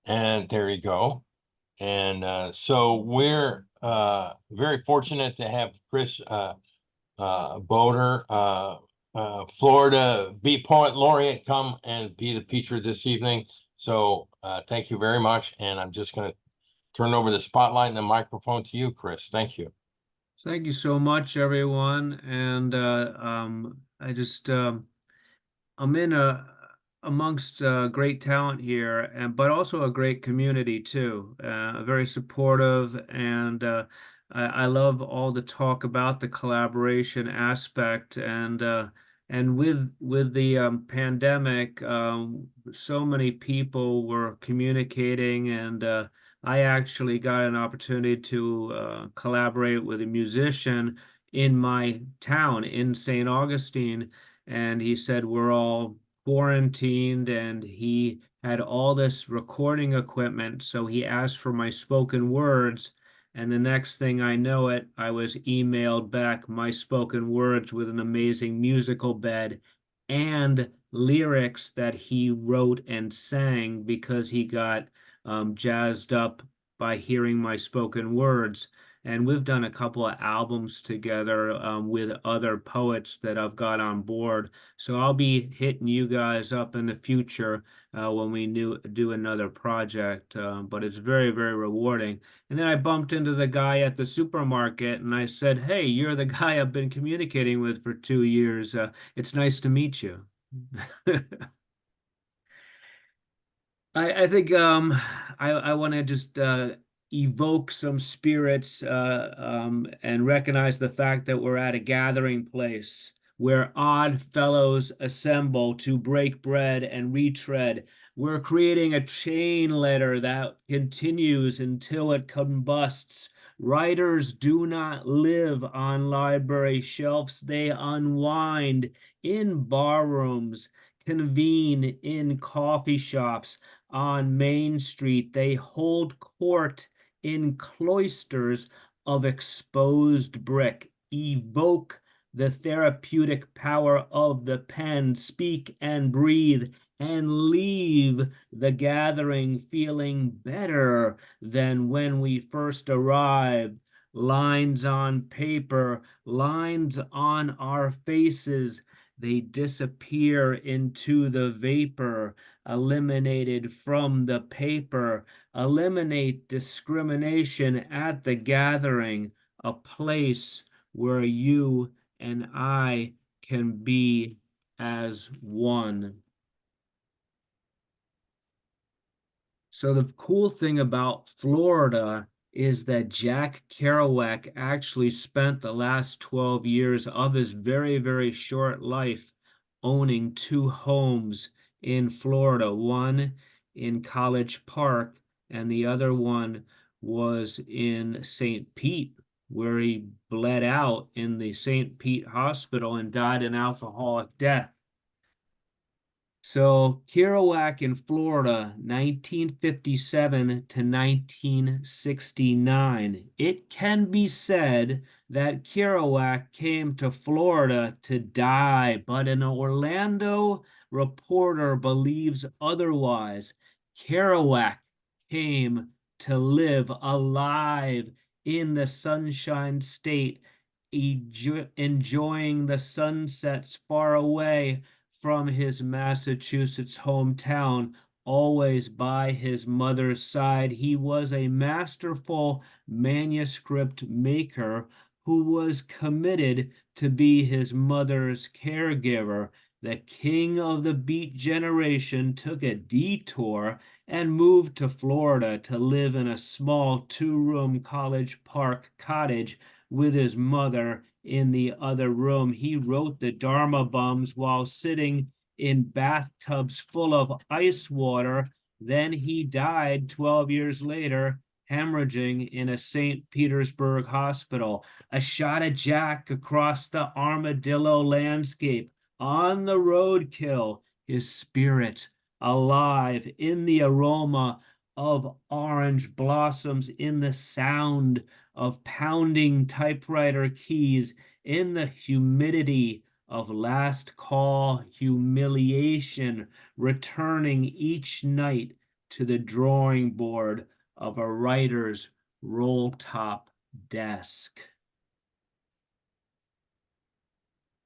And there you go. And so we're very fortunate to have Chris Bodor, Florida Beat Poet Laureate, come and be the feature this evening. So thank you very much. And I'm just going to turn over the spotlight and the microphone to you, Chris. Thank you. Thank you so much, everyone. And I'm in amongst great talent here, and but also a great community too. Very supportive, and I love all the talk about the collaboration aspect. And with the pandemic, so many people were communicating, and I actually got an opportunity to collaborate with a musician in my town in St. Augustine, and he said we're all quarantined, and he had all this recording equipment, so he asked for my spoken words, and the next thing I know it, I was emailed back my spoken words with an amazing musical bed and lyrics that he wrote and sang because he got jazzed up by hearing my spoken words. And we've done a couple of albums together with other poets that I've got on board. So I'll be hitting you guys up in the future when we do another project. But it's very, very rewarding. And then I bumped into the guy at the supermarket and I said, "Hey, you're the guy I've been communicating with for 2 years. It's nice to meet you." I think I want to just evoke some spirits and recognize the fact that we're at a gathering place where odd fellows assemble to break bread and retread. We're creating a chain letter that continues until it combusts. Writers do not live on library shelves, they unwind in bar rooms, convene in coffee shops on Main Street. They hold court in cloisters of exposed brick, evoke the therapeutic power of the pen, speak and breathe, and leave the gathering feeling better than when we first arrived. Lines on paper, lines on our faces, they disappear into the vapor, eliminated from the paper. Eliminate discrimination at the gathering, a place where you and I can be as one. So the cool thing about Florida is that Jack Kerouac actually spent the last 12 years of his very, very short life owning two homes in Florida, one in College Park, and the other one was in St. Pete, where he bled out in the St. Pete Hospital and died an alcoholic death. So Kerouac in Florida, 1957 to 1969. It can be said that Kerouac came to Florida to die, but an Orlando reporter believes otherwise. Kerouac came to live alive in the Sunshine State, enjoying the sunsets far away from his Massachusetts hometown, always by his mother's side. He was a masterful manuscript maker who was committed to be his mother's caregiver. The king of the Beat generation took a detour and moved to Florida to live in a small two-room College Park cottage with his mother in the other room. He wrote the Dharma Bums while sitting in bathtubs full of ice water. Then he died 12 years later, hemorrhaging in a St. Petersburg hospital. A shot of Jack across the armadillo landscape on the roadkill, his spirit alive in the aroma of orange blossoms, in the sound of pounding typewriter keys, in the humidity of last call humiliation, returning each night to the drawing board of a writer's roll-top desk.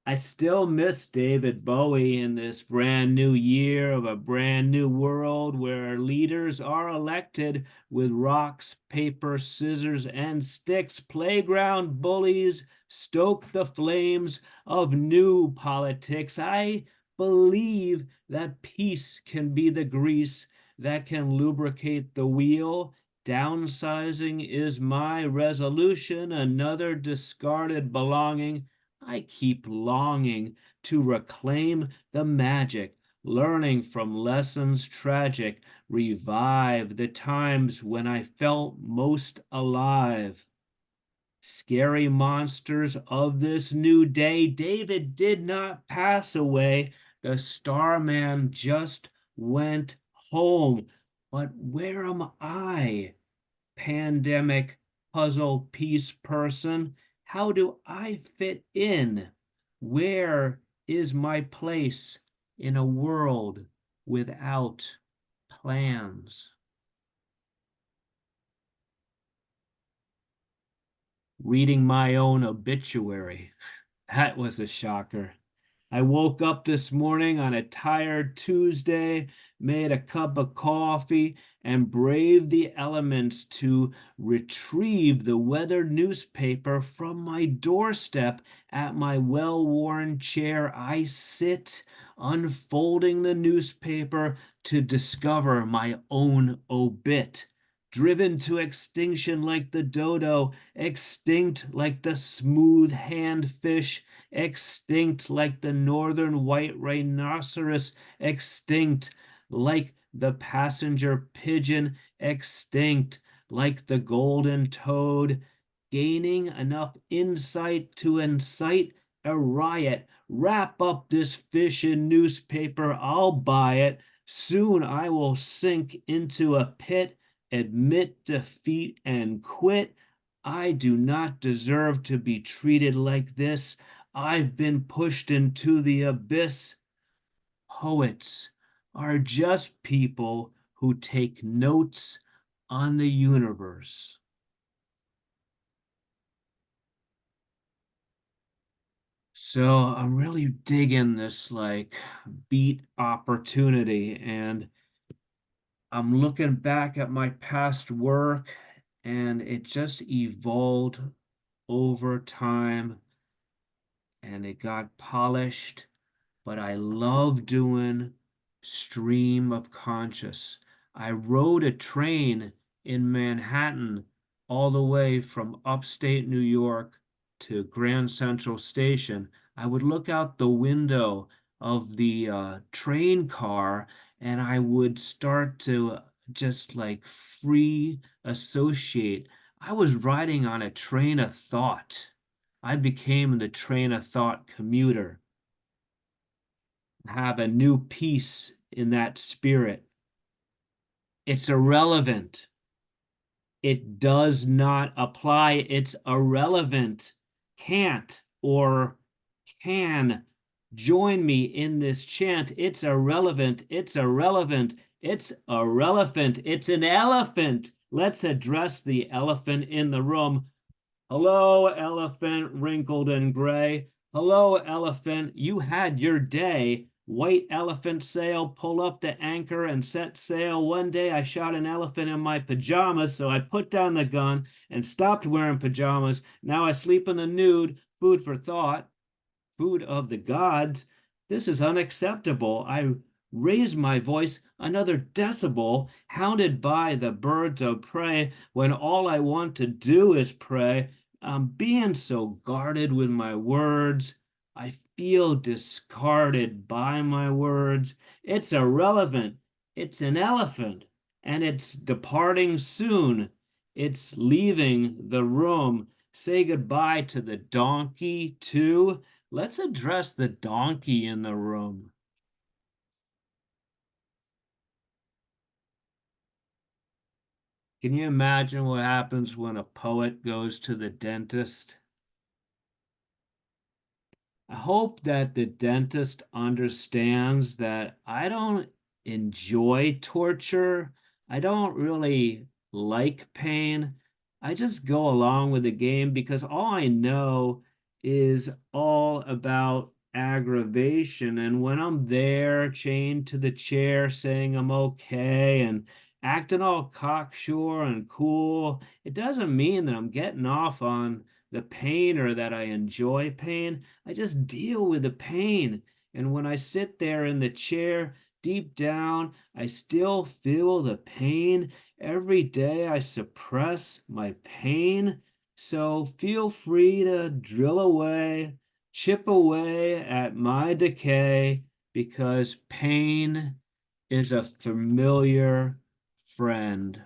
I still miss David Bowie in this brand new year of a brand new world where leaders are elected with rocks, paper, scissors, and sticks. Playground bullies stoke the flames of new politics. I believe that peace can be the grease that can lubricate the wheel. Downsizing is my resolution, another discarded belonging. I keep longing to reclaim the magic, learning from lessons tragic, revive the times when I felt most alive. Scary monsters of this new day, David did not pass away. The Starman just went home. But where am I? Pandemic puzzle piece person. How do I fit in? Where is my place in a world without plans? Reading my own obituary. That was a shocker. I woke up this morning on a tired Tuesday, made a cup of coffee, and braved the elements to retrieve the weather newspaper from my doorstep. At my well-worn chair, I sit, unfolding the newspaper to discover my own obit. Driven to extinction like the dodo, extinct like the smooth-hand fish, extinct like the northern white rhinoceros, extinct like the passenger pigeon, extinct like the golden toad, gaining enough insight to incite a riot. Wrap up this fish in newspaper, I'll buy it. Soon I will sink into a pit, admit defeat, and quit. I do not deserve to be treated like this. I've been pushed into the abyss. Poets are just people who take notes on the universe. So I'm really digging this like beat opportunity, and I'm looking back at my past work, and it just evolved over time and it got polished, but I love doing stream of conscious. I rode a train in Manhattan all the way from upstate New York to Grand Central Station. I would look out the window of the train car and I would start to just like free associate. I was riding on a train of thought. I became the train of thought commuter. Have a new peace in that spirit. It's irrelevant. It does not apply. It's irrelevant. Can't or can join me in this chant. It's irrelevant. It's irrelevant. It's irrelevant. It's an elephant. Let's address the elephant in the room. Hello, elephant, wrinkled and gray. Hello, elephant, you had your day. White elephant sail, pull up the anchor and set sail. One day I shot an elephant in my pajamas, so I put down the gun and stopped wearing pajamas. Now I sleep in the nude, food for thought, food of the gods. This is unacceptable. I raise my voice another decibel, hounded by the birds of prey, when all I want to do is pray. I'm being so guarded with my words. I feel discarded by my words. It's irrelevant. It's an elephant, and it's departing soon. It's leaving the room. Say goodbye to the donkey, too. Let's address the donkey in the room. Can you imagine what happens when a poet goes to the dentist? I hope that the dentist understands that I don't enjoy torture. I don't really like pain. I just go along with the game because all I know is all about aggravation. And when I'm there, chained to the chair, saying I'm okay and acting all cocksure and cool, it doesn't mean that I'm getting off on the pain or that I enjoy pain. I just deal with the pain. And when I sit there in the chair, deep down, I still feel the pain. Every day I suppress my pain. So feel free to drill away, chip away at my decay, because pain is a familiar friend.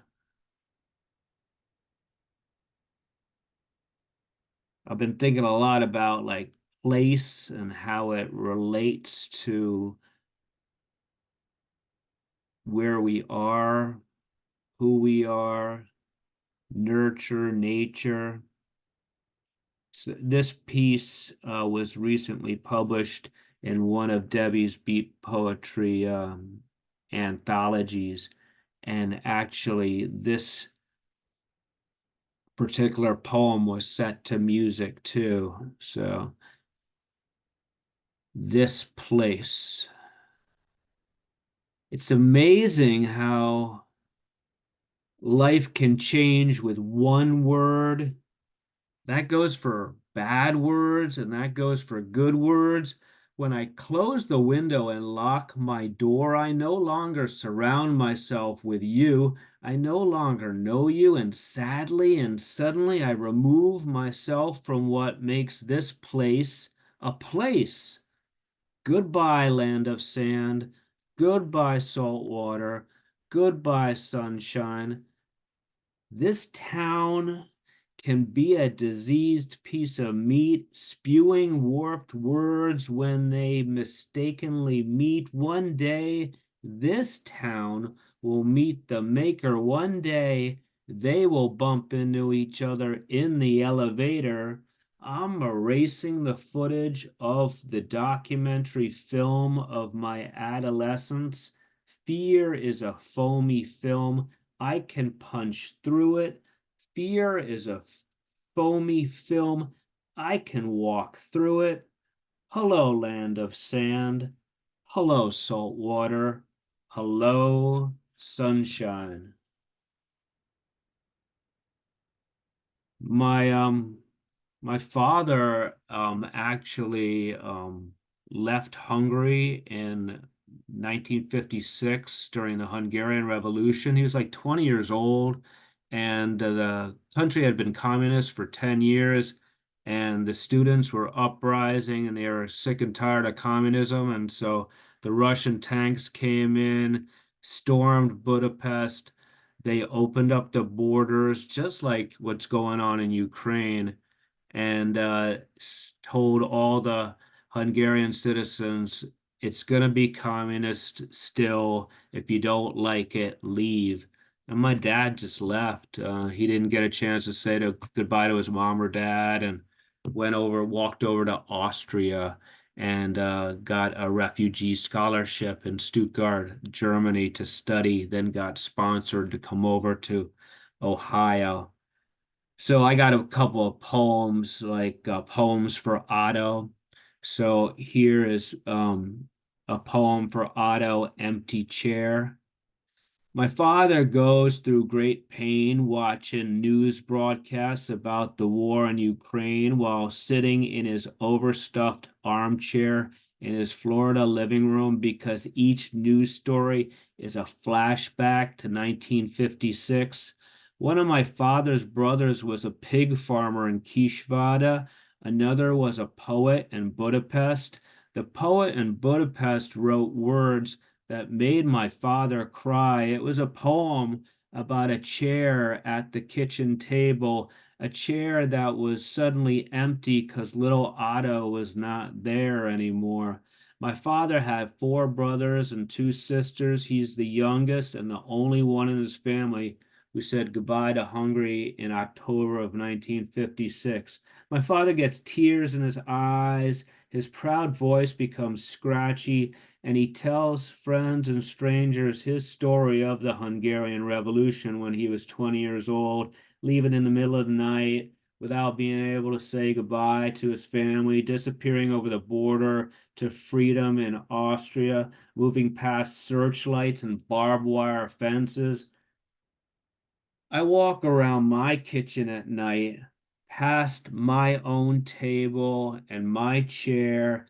I've been thinking a lot about like place and how it relates to where we are, who we are, nurture, nature. So this piece was recently published in one of Debbie's beat poetry anthologies. And actually, this particular poem was set to music too. So, this place. It's amazing how life can change with one word. That goes for bad words and that goes for good words. When I close the window and lock my door, I no longer surround myself with you. I no longer know you, and sadly and suddenly I remove myself from what makes this place a place. Goodbye, land of sand. Goodbye, salt water. Goodbye, sunshine. This town can be a diseased piece of meat, spewing warped words when they mistakenly meet. One day, this town will meet the maker. One day, they will bump into each other in the elevator. I'm erasing the footage of the documentary film of my adolescence. Fear is a foamy film. I can punch through it. Fear is a foamy film. I can walk through it. Hello, land of sand. Hello, salt water. Hello, sunshine. My my father actually left Hungary in 1956 during the Hungarian Revolution. He was like 20 years old, and the country had been communist for 10 years, and the students were uprising and they were sick and tired of communism. And so the Russian tanks came in, stormed Budapest. They opened up the borders, just like what's going on in Ukraine, and told all the Hungarian citizens, it's going to be communist still. If you don't like it, leave. And my dad just left. He didn't get a chance to say goodbye to his mom or dad, and walked over to Austria and got a refugee scholarship in Stuttgart, Germany to study, then got sponsored to come over to Ohio. So I got a couple of poems, like poems for Otto. So here is a poem for Otto, Empty Chair. My father goes through great pain watching news broadcasts about the war in Ukraine while sitting in his overstuffed armchair in his Florida living room because each news story is a flashback to 1956. One of my father's brothers was a pig farmer in Kishvada. Another was a poet in Budapest. The poet in Budapest wrote words that made my father cry. It was a poem about a chair at the kitchen table, a chair that was suddenly empty because little Otto was not there anymore. My father had four brothers and two sisters. He's the youngest and the only one in his family who said goodbye to Hungary in October of 1956. My father gets tears in his eyes. His proud voice becomes scratchy. and he tells friends and strangers his story of the Hungarian Revolution when he was 20 years old, leaving in the middle of the night without being able to say goodbye to his family, disappearing over the border to freedom in Austria, moving past searchlights and barbed wire fences. I walk around my kitchen at night, past my own table and my chair,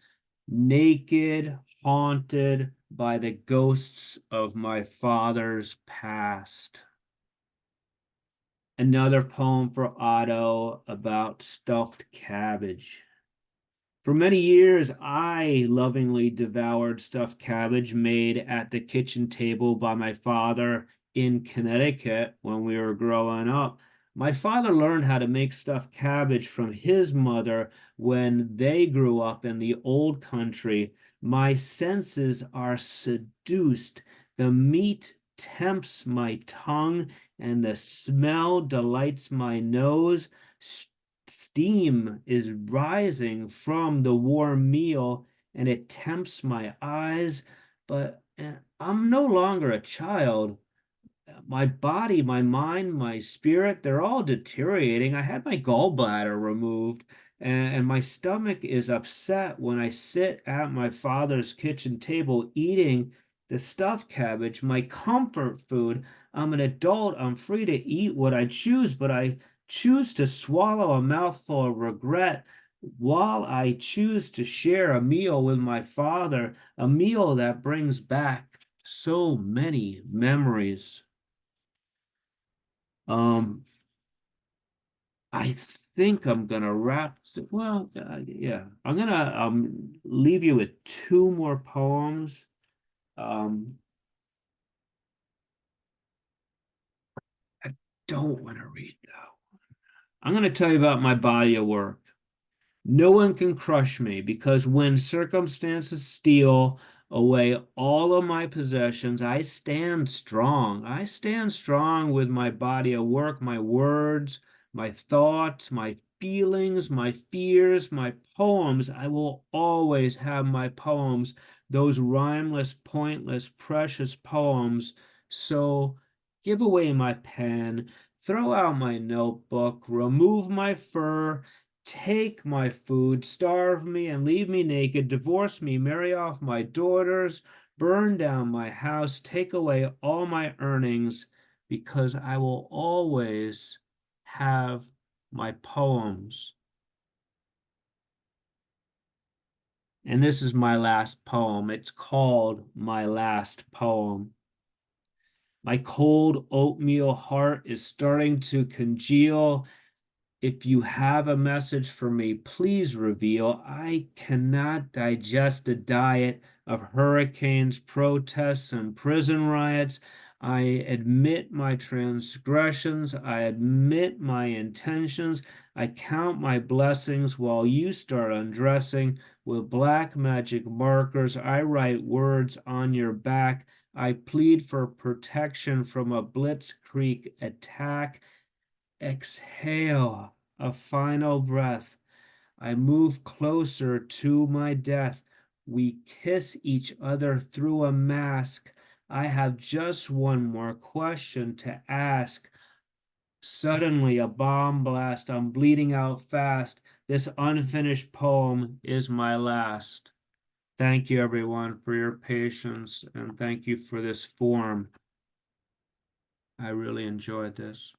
naked, haunted by the ghosts of my father's past. Another poem for Otto about stuffed cabbage. For many years, I lovingly devoured stuffed cabbage made at the kitchen table by my father in Connecticut when we were growing up. My father learned how to make stuffed cabbage from his mother when they grew up in the old country. My senses are seduced. The meat tempts my tongue, and the smell delights my nose. Steam is rising from the warm meal, and it tempts my eyes, but I'm no longer a child. My body, my mind, my spirit, they're all deteriorating. I had my gallbladder removed, and my stomach is upset when I sit at my father's kitchen table eating the stuffed cabbage, my comfort food. I'm an adult. I'm free to eat what I choose, but I choose to swallow a mouthful of regret while I choose to share a meal with my father, a meal that brings back so many memories. I think I'm gonna yeah, I'm gonna leave you with two more poems. Um, I don't want to read though. I'm gonna tell you about my body of work. No one can crush me because when circumstances steal away all of my possessions, I stand strong. I stand strong with my body of work, my words, my thoughts, my feelings, my fears, my poems. I will always have my poems, those rhymeless, pointless, precious poems. So give away my pen, throw out my notebook, remove my fur. Take my food, starve me, and leave me naked, divorce me, marry off my daughters, burn down my house, take away all my earnings, because I will always have my poems. And this is my last poem. It's called My Last Poem. My cold oatmeal heart is starting to congeal. If you have a message for me, please reveal. I cannot digest a diet of hurricanes, protests, and prison riots. I admit my transgressions. I admit my intentions. I count my blessings while you start undressing. With black magic markers, I write words on your back. I plead for protection from a blitzkrieg attack. Exhale a final breath. I move closer to my death. We kiss each other through a mask. I have just one more question to ask. Suddenly, a bomb blast. I'm bleeding out fast. This unfinished poem is my last. Thank you, everyone, for your patience, and thank you for this forum. I really enjoyed this.